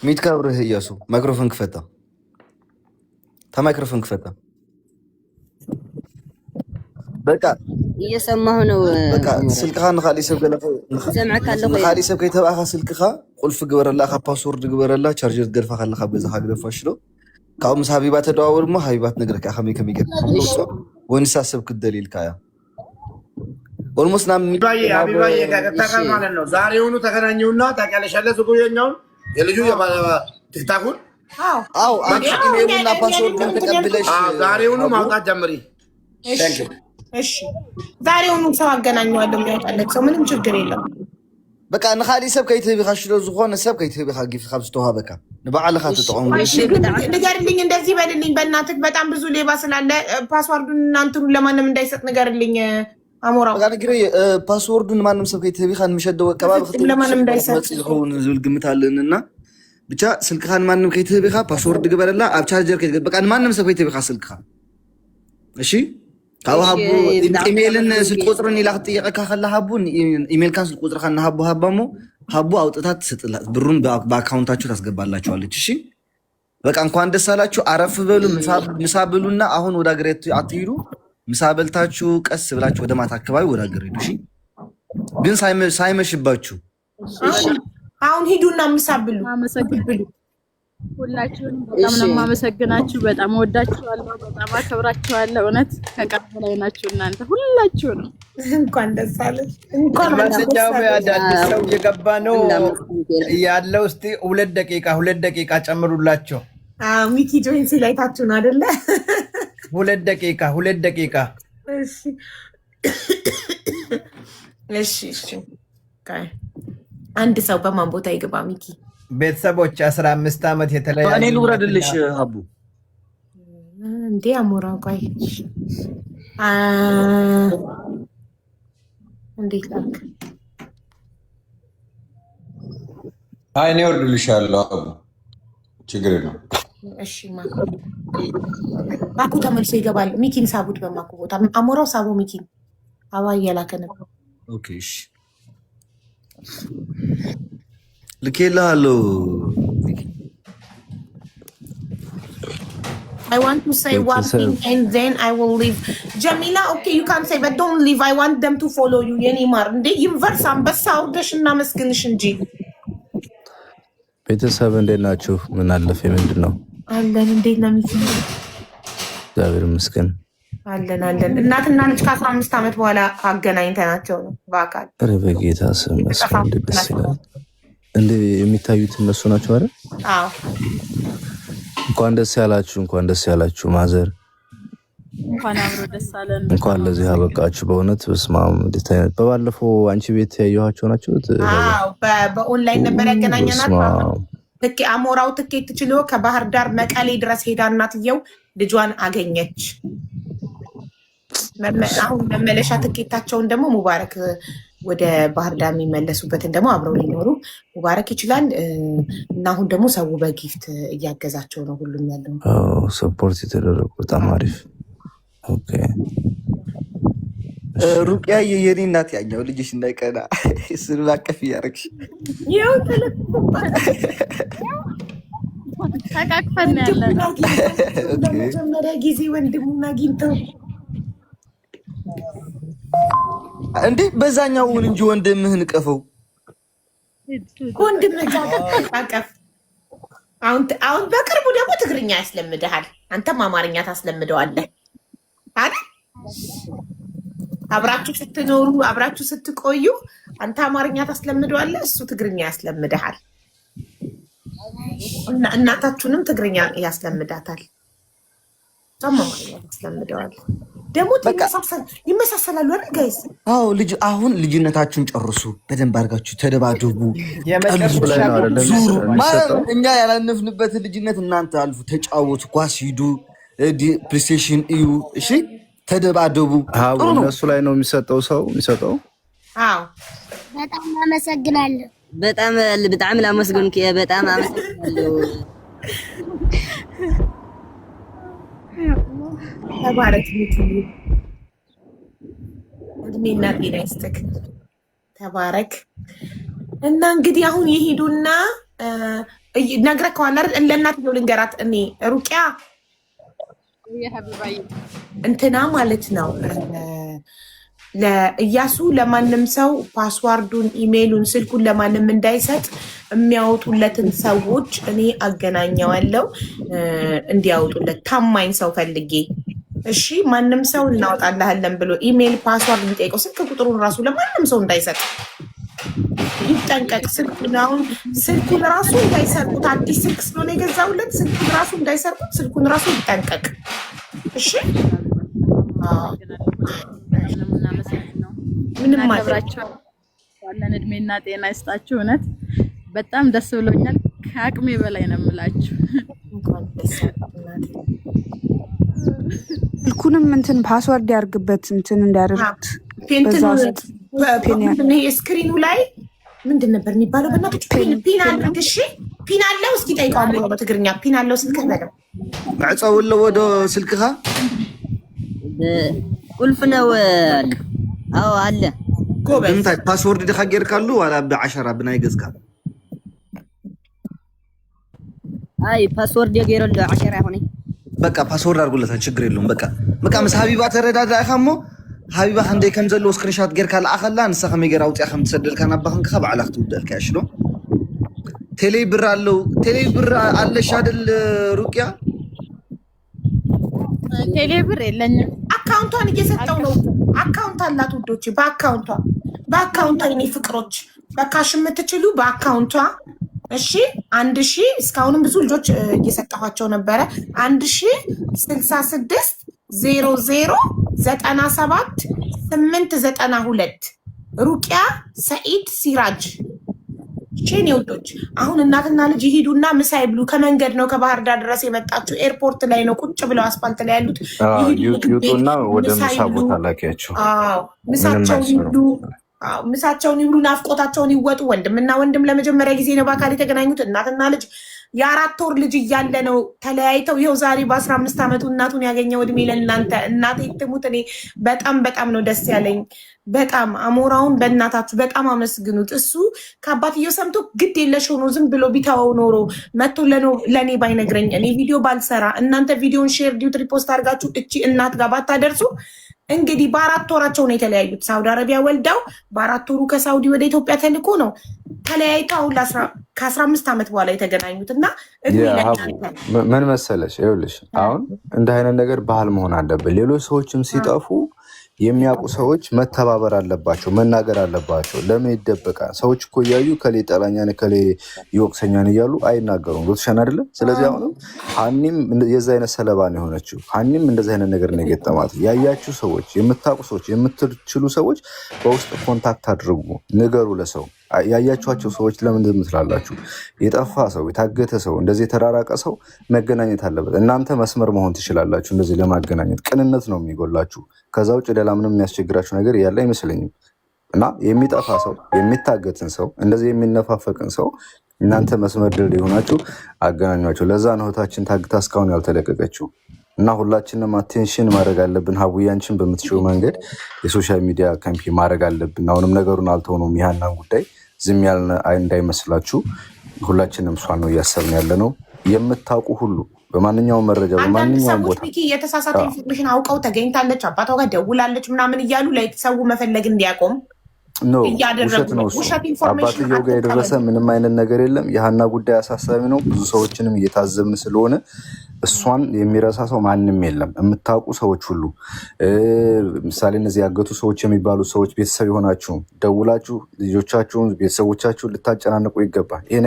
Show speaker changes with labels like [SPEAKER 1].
[SPEAKER 1] ميت كابره ياسو مايكروفون كفتا تا مايكروفون كفتا بقى
[SPEAKER 2] እየሰማሁ ነው
[SPEAKER 1] بقى سلكها نخالي سب قال
[SPEAKER 2] سمعك الله
[SPEAKER 1] نخالي سب كي تبعها سلكها قلف جبرلا خا باسورد جبرلا تشارجر جرفا خلها بزا حاجه فاشلو كاو مس حبيبات تداور مو حبيبات نغرك خمي كمي جت ونساسب كدليل كايا ኦልሞስት ናም
[SPEAKER 3] አቢባዬ ከተቀር ማለት ነው። ዛሬውኑ ተገናኙና ታውቂያለሽ አለ ዝጉየኛውን የልጁ ቲክታኩን
[SPEAKER 1] አው አንቺ ኢሜሉና ፓስወርዱን ተቀብለሽ
[SPEAKER 3] ዛሬውኑ ማውጣት ጀምሪ።
[SPEAKER 4] እሺ ዛሬውኑ ሰው አገናኘዋለሁ የሚያውቃለት ሰው ምንም ችግር የለም።
[SPEAKER 1] በቃ ንኻሊ ሰብ ከይትህቢ ካሽሎ ዝኾነ ሰብ ከይትህቢ ካጊፍ ካብስተዋ በቃ ንባዓልኻ ተጠቀሙ።
[SPEAKER 4] ንገርልኝ፣ እንደዚህ በልልኝ በእናትህ። በጣም ብዙ ሌባ ስላለ ፓስወርዱን እናንተን ለማንም እንዳይሰጥ ንገርልኝ። አሞራው
[SPEAKER 1] በቃ ንግሪ ፓስወርዱን ማንም ሰብ ከይትህቢ ካን ምሸደው አቀባብ
[SPEAKER 4] ለማንም እንዳይሰጥ
[SPEAKER 1] ይሁን ዝብል ግምታለንና ብቻ ስልክኻን ማንም ከይትህቢ ካ ፓስወርድ ግበረላ ኣብ ቻርጀር ከይትገ በቃ ማንም ሰብ ከይትህቢ ካ ስልክኻ እሺ ካው ሃቡ ኢሜልን ስልክ ቁጥርን ኢላ ክትጠየቀካ ከላ ሃቡ ኢሜል ካን ስልክ ቁጥርካ እና ሃቡ ሃባሞ ሃቡ አውጥታት ትሰጥላት ብሩን በአካውንታችሁ ታስገባላችኋለች። እሺ በቃ እንኳን ደስ አላችሁ። አረፍ በሉ ምሳ ብሉና አሁን ወደ አገሬቱ አትሂዱ። ምሳ በልታችሁ ቀስ ብላችሁ ወደ ማታ አካባቢ ወደ አገር ሂዱ። እሺ ግን ሳይመሽባችሁ
[SPEAKER 4] አሁን ሂዱና ምሳ ብሉ።
[SPEAKER 5] ሁላችሁንም በጣም ነው የማመሰግናችሁ። በጣም ወዳችኋለሁ፣ በጣም አከብራችኋለሁ። እውነት ከቀርብ ላይ ናችሁ እናንተ ሁላችሁ ነው።
[SPEAKER 4] እንኳን ደስ አለሽ። እንኳን
[SPEAKER 6] ማንኛውም አዳዲስ ሰው እየገባ ነው ያለው። እስቲ 2 ደቂቃ ጨምሩላቸው።
[SPEAKER 4] ሚኪ ጆይን ሲላይታችሁ ነው አይደለ?
[SPEAKER 6] 2 ደቂቃ።
[SPEAKER 4] እሺ። አንድ ሰው በማን ቦታ ይገባ? ሚኪ
[SPEAKER 6] ቤተሰቦች 15 ዓመት የተለያዩ
[SPEAKER 1] እኔ ልውረድልሽ ሀቡ
[SPEAKER 4] እንዴ አሞራ ቆይ እንዴት ላክ?
[SPEAKER 7] አይ እኔ ወርድልሻለሁ ሀቡ ችግር የለውም።
[SPEAKER 4] እሺ ማኩ ተመልሶ ይገባል። ሚኪን ሳቡት በማኩ ቦታ አሞራው ሳቡ ሚኪን አዋ እያላከ ነበር።
[SPEAKER 1] ኦኬ እሺ ልኬልሃለሁ።
[SPEAKER 4] I want to say one thing and then I will leave. Jamila, okay, you can say, but don't leave. I want them to follow you. Yenimar. Nde universe ambassa አውደሽና መስግንሽ እንጂ
[SPEAKER 8] ቤተሰብ እንዴት ናችሁ? ምን አለፈ? ምንድን ነው
[SPEAKER 4] አለን? እንዴት ነው ሚኪ?
[SPEAKER 8] እግዚአብሔር ይመስገን
[SPEAKER 4] አለን። እናትና ልጅ ከ15 ዓመት በኋላ አገናኝተናቸው ነው በአካል።
[SPEAKER 8] ኧረ በጌታ ስም መስገን ደስ ይላል። እንዴ የሚታዩት እነሱ ናቸው አይደል?
[SPEAKER 4] አዎ።
[SPEAKER 8] እንኳን ደስ ያላችሁ ማዘር።
[SPEAKER 5] እንኳን አብሮ ደስ አለን።
[SPEAKER 8] እንኳን ለዚህ አበቃችሁ። በእውነት በስማም እንዴት አይነት በባለፈው አንቺ ቤት ያየኋቸው ናቸው።
[SPEAKER 4] አዎ በኦንላይን ነበር ያገናኘናቸው። አሞራው ትኬት ችሎ ከባህር ዳር መቀሌ ድረስ ሄዳ እናትየው ልጇን አገኘች። አሁን መመለሻ ትኬታቸውን ደግሞ ሙባረክ ወደ ባህር ዳር የሚመለሱበትን ደግሞ አብረው ሊኖሩ ሙባረክ ይችላል እና አሁን ደግሞ ሰው በጊፍት እያገዛቸው ነው። ሁሉም ያለው
[SPEAKER 8] ሰፖርት የተደረጉ በጣም አሪፍ። ኦኬ
[SPEAKER 1] ሩቅያ የኔ እናት ያኛው ልጅሽ እንዳይቀና ስር ባቀፍ ያረክሽ
[SPEAKER 4] ይው
[SPEAKER 5] ተቃቅፈን ያለን
[SPEAKER 4] ለመጀመሪያ ጊዜ ወንድሙን አግኝተው
[SPEAKER 1] እንዴ በዛኛውን እንጂ ወንድምህን ቀፈው
[SPEAKER 4] ወንድምህ አቀፍ። አሁን በቅርቡ ደግሞ ትግርኛ ያስለምድሃል፣ አንተም አማርኛ ታስለምደዋለህ አይደል? አብራችሁ ስትኖሩ አብራችሁ ስትቆዩ አንተ አማርኛ ታስለምደዋለህ፣ እሱ ትግርኛ ያስለምድሃል። እናታችሁንም ትግርኛ ያስለምዳታል፣ አማርኛ ያስለምደዋል። ደግሞ ይመሳሰላሉ አይደል ጋይስ?
[SPEAKER 1] አዎ ልጅ አሁን ልጅነታችሁን ጨርሱ፣ በደንብ አድርጋችሁ ተደባደቡ፣ ዙሩ። እኛ ያላነፍንበትን ልጅነት እናንተ አልፉ፣ ተጫወቱ፣ ኳስ ሂዱ፣ ፕሌይስቴሽን እዩ። እሺ ተደባደቡ።
[SPEAKER 8] አዎ እነሱ ላይ ነው የሚሰጠው ሰው የሚሰጠው።
[SPEAKER 4] አዎ
[SPEAKER 2] በጣም አመሰግናለሁ። በጣም ላመስግንክ። በጣም አመሰግናለሁ።
[SPEAKER 4] ተባረክ ሚኪ፣ እድሜና ጤና ይስጥክ። ተባረክ። እና እንግዲህ አሁን ይሄዱና ነግረከዋል አይደል? ለእናት ነው ልንገራት። እኔ ሩቅያ እንትና ማለት ነው ለእያሱ ለማንም ሰው ፓስዋርዱን፣ ኢሜይሉን፣ ስልኩን ለማንም እንዳይሰጥ የሚያወጡለትን ሰዎች እኔ አገናኘዋለሁ እንዲያወጡለት ታማኝ ሰው ፈልጌ። እሺ ማንም ሰው እናወጣልሃለን ብሎ ኢሜይል ፓስዋርድ የሚጠይቀው ስልክ ቁጥሩን ራሱ ለማንም ሰው እንዳይሰጥ ይጠንቀቅ። ስልኩን ራሱ እንዳይሰርቁት፣ አዲስ ስልክ ስለሆነ የገዛውለት ስልኩን ራሱ እንዳይሰርቁት፣ ስልኩን ራሱ ይጠንቀቅ። እሺ ምንም
[SPEAKER 5] አከብራቸው ያለን እድሜና ጤና ይስጣችሁ። እውነት በጣም ደስ ብሎኛል። ከአቅሜ በላይ ነው የምላችሁ።
[SPEAKER 9] ስልኩንም እንትን ፓስወርድ ያርግበት እንትን እንዳያደርጉት
[SPEAKER 4] ስክሪኑ ላይ ምንድን ነበር የሚባለው? በእናቶች ፒን አለው። እሺ ፒን አለው። እስኪ ጠይቀው በትግርኛ ፒን አለው ስልክ በለው።
[SPEAKER 1] ዕፀው ወደ ስልክኻ
[SPEAKER 2] ቁልፍ ነው አለ። አዎ አለ።
[SPEAKER 1] እንታይ ፓስወርድ ዲኻ ጌርካሉ ዋላ ብዓሸራ ብናይ ገዝካ?
[SPEAKER 2] አይ ፓስወርድ የገረለ ዓሸራ ሆነ።
[SPEAKER 1] በቃ ፓስወርድ አድርጉለታል፣ ችግር የለውም። በቃ ምስ ሃቢባ ተረዳዳእኻ እሞ ሃቢባ ክንደይ ከም ዘለዎ ስክሪንሻት ጌርካ ለኣኸላ ንሳ ከመይ ጌራ ኣውፅያ ከም ትሰደልካ ናባኽንካ ባዕላ ክትውደልካ እያ ሽሎ። ቴሌ ብር ኣለው። ቴሌ ብር ኣለሽ አይደል ሩቅያ?
[SPEAKER 5] ቴሌ ብር የለኝም።
[SPEAKER 4] አካውንቷን እየሰጠው ነው። አካውንት አላት ውዶች፣ በአካውንቷ የኔ ፍቅሮች በካሽ የምትችሉ በአካውንቷ። እሺ 1000 እስካሁንም ብዙ ልጆች እየሰጠኋቸው ነበረ። 1066 0097 892 ሩቅያ ሰኢድ ሲራጅ። ቼኔ ውዶች አሁን እናትና ልጅ ይሄዱና ምሳ ይብሉ። ከመንገድ ነው ከባህር ዳር ድረስ የመጣችው። ኤርፖርት ላይ ነው ቁጭ ብለው አስፋልት ላይ ያሉት።
[SPEAKER 8] ይውጡና ወደ ምሳ ቦታ ላኪያቸው።
[SPEAKER 4] ምሳቸውን ይብሉ፣ ናፍቆታቸውን ይወጡ። ወንድምና ወንድም ለመጀመሪያ ጊዜ ነው በአካል የተገናኙት። እናትና ልጅ የ4 ወር ልጅ እያለ ነው ተለያይተው። ይኸው ዛሬ በ15 ዓመቱ እናቱን ያገኘው። እድሜ ለእናንተ። እናቴ ትሙት። እኔ በጣም ነው ደስ ያለኝ። በጣም አሞራውን በእናታችሁ በጣም አመስግኑት። እሱ ከአባትየው ሰምቶ ግድ የለሽ ሆኖ ዝም ብሎ ቢታወው ኖሮ መጥቶ ለእኔ ባይነግረኝ፣ እኔ ቪዲዮ ባልሰራ፣ እናንተ ቪዲዮን ሼር ዲዩት ሪፖስት አድርጋችሁ እቺ እናት ጋር ባታደርሱ። እንግዲህ በ4 ወራቸው ነው የተለያዩት። ሳውዲ አረቢያ ወልዳው በ4 ወሩ ከሳውዲ ወደ ኢትዮጵያ ተልኮ ነው ተለያይተው ከ15 ዓመት በኋላ የተገናኙት። እና
[SPEAKER 8] ምን መሰለሽ፣ ይኸውልሽ አሁን እንደ አይነት ነገር ባህል መሆን አለብን። ሌሎች ሰዎችም ሲጠፉ የሚያውቁ ሰዎች መተባበር አለባቸው፣ መናገር አለባቸው። ለምን ይደበቃል? ሰዎች እኮ እያዩ ከሌ ጠላኛን ከሌ ይወቅሰኛን እያሉ አይናገሩም። ሎትሻን አይደለም። ስለዚህ አሁንም ሀኒም የዛ አይነት ሰለባ ነው የሆነችው። ሀኒም እንደዚህ አይነት ነገር ነው የገጠማት። ያያችሁ ሰዎች፣ የምታውቁ ሰዎች፣ የምትችሉ ሰዎች በውስጥ ኮንታክት አድርጉ፣ ንገሩ ለሰው። ያያችኋቸው ሰዎች ለምን ትላላችሁ? የጠፋ ሰው፣ የታገተ ሰው፣ እንደዚህ የተራራቀ ሰው መገናኘት አለበት። እናንተ መስመር መሆን ትችላላችሁ። እንደዚህ ለማገናኘት ቅንነት ነው የሚጎላችሁ። ከዛ ውጭ ሌላ ምንም የሚያስቸግራችሁ ነገር ያለ አይመስለኝም። እና የሚጠፋ ሰው፣ የሚታገትን ሰው፣ እንደዚህ የሚነፋፈቅን ሰው እናንተ መስመር ድልድይ ሆናችሁ አገናኟቸው። ለዛ ነው እህታችን ታግታ እስካሁን ያልተለቀቀችው። እና ሁላችንም አቴንሽን ማድረግ አለብን። ሀቡያንችን በምትችው መንገድ የሶሻል ሚዲያ ካምፒ ማድረግ አለብን። አሁንም ነገሩን አልተሆነም። ይህናን ጉዳይ ዝም ያልን እንዳይመስላችሁ። ሁላችንም እሷን ነው እያሰብን ያለ ነው። የምታውቁ ሁሉ በማንኛውም መረጃ በማንኛውም ቦታ
[SPEAKER 4] የተሳሳተ ኢንፎርሜሽን አውቀው ተገኝታለች፣ አባቷ ጋር ደውላለች ምናምን እያሉ ላይ ሰው መፈለግ እንዲያቆም
[SPEAKER 8] ውሸት ነው እሱ። አባትየው ጋር የደረሰ ምንም አይነት ነገር የለም። የሀና ጉዳይ አሳሳቢ ነው። ብዙ ሰዎችንም እየታዘብን ስለሆነ እሷን የሚረሳ ሰው ማንም የለም። የምታውቁ ሰዎች ሁሉ ምሳሌ እነዚህ ያገቱ ሰዎች የሚባሉ ሰዎች ቤተሰብ የሆናችሁ ደውላችሁ ልጆቻችሁን ቤተሰቦቻችሁን ልታጨናንቁ ይገባል። ይሄ